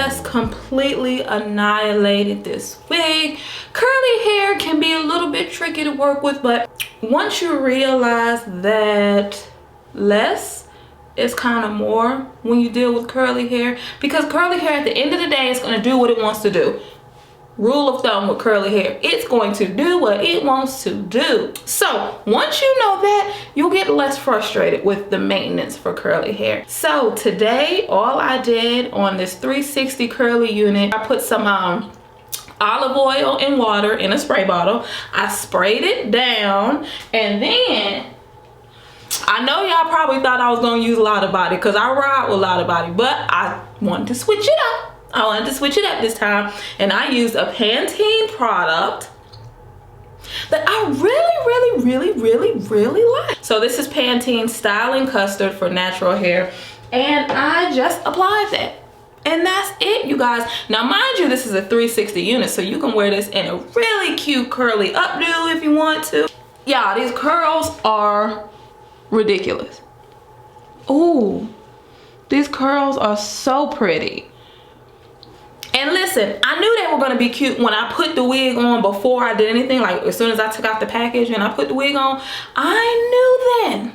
just completely annihilated this wig. Curly hair can be a little bit tricky to work with, but once you realize that less is kind of more when you deal with curly hair, because curly hair at the end of the day is going to do what it wants to do. Rule of thumb with curly hair, it's going to do what it wants to do. So once you know that, you'll get less frustrated with the maintenance for curly hair. So today, all I did on this 360 curly unit, I put some olive oil and water in a spray bottle. I sprayed it down, and then I know y'all probably thought I was gonna use a lot of body because I ride with a lot of body, but I wanted to switch it up. I wanted to switch it up this time, and I used a Pantene product that I really like. So this is Pantene Styling Custard for natural hair, and I just applied that. And that's it, you guys. Now, mind you, this is a 360 unit, so you can wear this in a really cute curly updo if you want to. Yeah, these curls are ridiculous. Ooh, these curls are so pretty. And listen, I knew they were gonna be cute when I put the wig on before I did anything. Like as soon as I took out the package and I put the wig on, I knew then.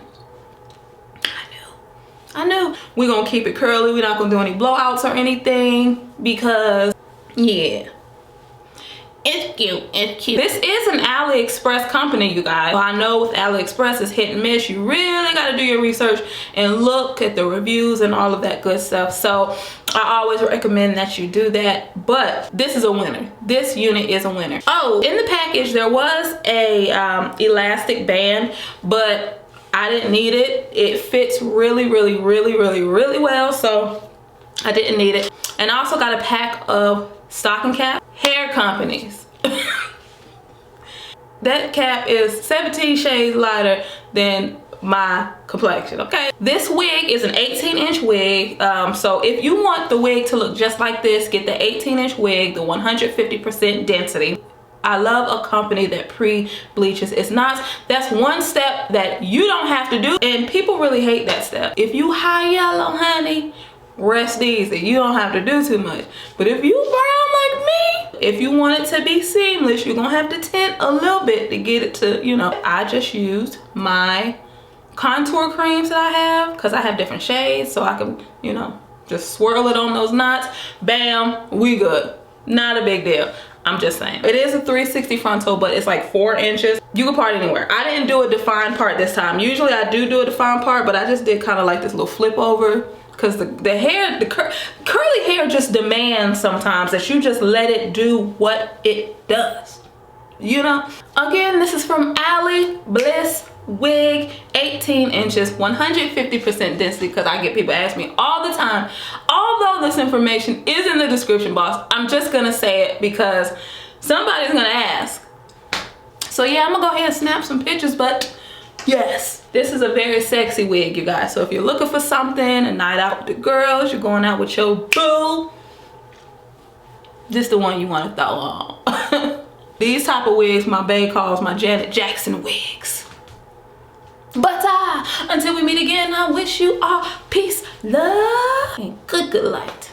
I knew we're gonna keep it curly. We're not gonna do any blowouts or anything because, yeah, it's cute, it's cute. This is an AliExpress company, you guys. I know with AliExpress it's hit and miss. You really gotta do your research and look at the reviews and all of that good stuff. So I always recommend that you do that, but this is a winner. This unit is a winner. Oh, in the package there was a elastic band, but I didn't need it. It fits really well, so I didn't need it. And I also got a pack of stocking caps. Hair companies. That cap is 17 shades lighter than my complexion, okay? This wig is an 18-inch wig, so if you want the wig to look just like this, get the 18-inch wig, the 150% density. I love a company that pre-bleaches. It's not, that's one step that you don't have to do, and people really hate that step. If you high yellow, honey, rest easy. You don't have to do too much. But if you brown like me, if you want it to be seamless, you're gonna have to tint a little bit to get it to, you know. I just used my contour creams that I have because I have different shades, so I can, you know, just swirl it on those knots. Bam, we good. Not a big deal. I'm just saying. It is a 360 frontal, but it's like 4 inches. You can part anywhere. I didn't do a defined part this time. Usually I do a defined part, but I just did kind of like this little flip over because the hair, curly hair just demands sometimes that you just let it do what it does. You know? Again, this is from Aliblisswig, 18 inches, 150% density, because I get people ask me all the time. Although this information is in the description box, I'm just gonna say it because somebody's gonna ask. So yeah, I'm gonna go ahead and snap some pictures, but yes, this is a very sexy wig, you guys. So if you're looking for something, a night out with the girls, you're going out with your boo, this is the one you want to throw on. These type of wigs my bae calls my Janet Jackson wigs. But until we meet again, I wish you all peace, love, and good light.